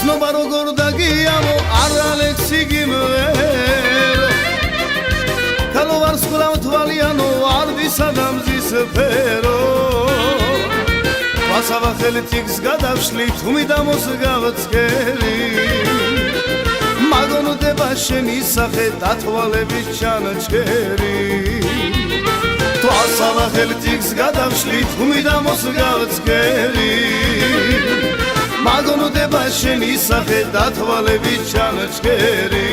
ცნობა როგორ დაგიამო არ ალექსი გიმერო ქალო ვარ სკვლავ თვალიანო არ ვისადამზის ფერო ვასავა ხელით იქს გადავშლი თუმი დამოსგავწკერი მაგონდება შენი სახე დათვალების ჩანაჩქერი ვასავა ხელით იქს გადავშლი თუმი დამოსგავწკერი მაგონდება შენი სახე დათვალების ჩანაჩქერი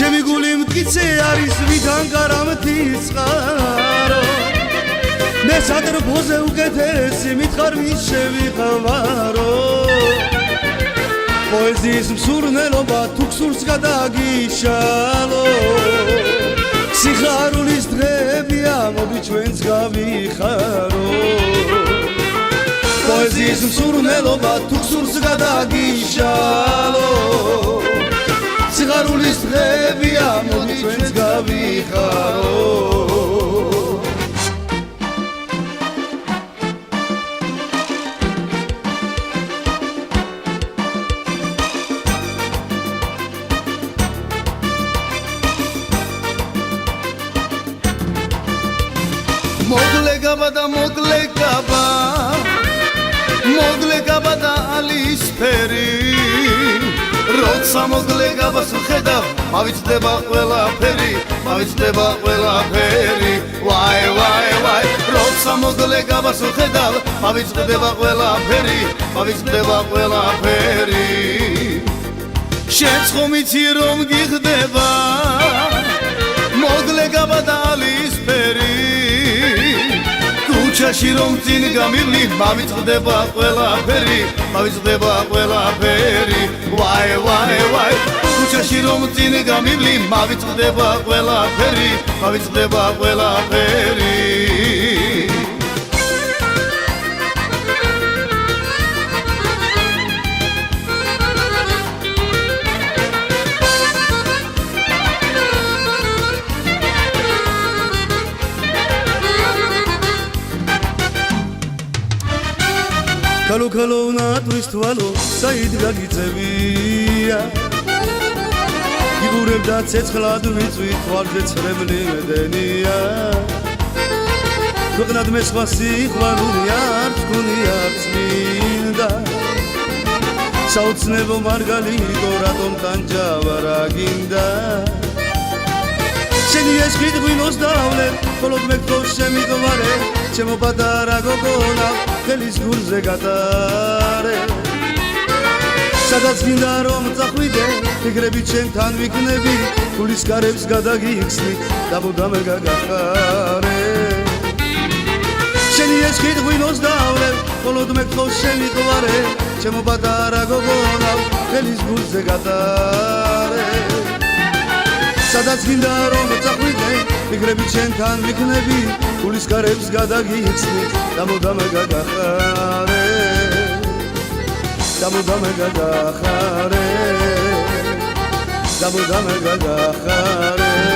ჩემი გული მტკიცე არის ვიდან გარამთის წყარო მე სადრბოზე უკეთესი მითხარ ვის შევიყვარო პოეზიის მსურნელობა თუ გსურს გადაგიშალო სიხარულის დღეებია მოდი ჩვენც გავიხარო პოეზიის მსურნელობა თუ გსურს გადაგიშალო სიხარულის დღეებია მოდი ჩვენც გავიხარო მოკლე გაბა და მოკლე გაბა მოკლე გაბა და ალისფერი როცა მოკლე გაბას ვხედავ მავიწყდება ყველაფერი მავიწყდება ყველაფერი ვაი ვაი ვაი როცა მოკლე გაბას ვხედავ მავიწყდება ყველაფერი მავიწყდება ყველაფერი შენც ხომ იცი რომ გიხდება მოკლე გაბა და ალისფერი ქუჩაში რომ წინ გამივლი მავიწყდება ყველაფერი მავიწყდება ყველაფერი ვაი ვაი ვაი ქუჩაში რომ წინ გამივლი მავიწყდება ყველაფერი მავიწყდება ყველაფერი ქალო ქალო ნატრის თვალო საით გაგიწევია იგურებდა ცეცხლად ვიწვი თვალზე ცრემლი მედენია ქვეყნად მე სხვა სიყვარული არ თქვი არ წმინდა საოცნებო მარგალიტო რატომ ტანჯავა რა გინდა შენი ეს ღვინოს დავლებ მხოლოდ მე გთხოვ შემიყვარე ჩემო პატარა გოგონა ხელის გულზე გატარე სადაც გინდა რომ წახვიდე ფიქრები ჩემთან ვიქნები გულის კარებს გადაგიხსნი დაბუდამე გაგახარე შენი ეს ღვინოს დავლებ მხოლოდ მე გთხოვ შემიყვარე ჩემო პატარა გოგონა ხელის გულზე გატარე სადაც გინდა რომ წახვიდე ფიქრები ჩემთან ვიქნები გულის კარებს გადაგიხსნი დამუდამე გაგახარე დამუდამე გაგახარე დამუდამე გაგახარე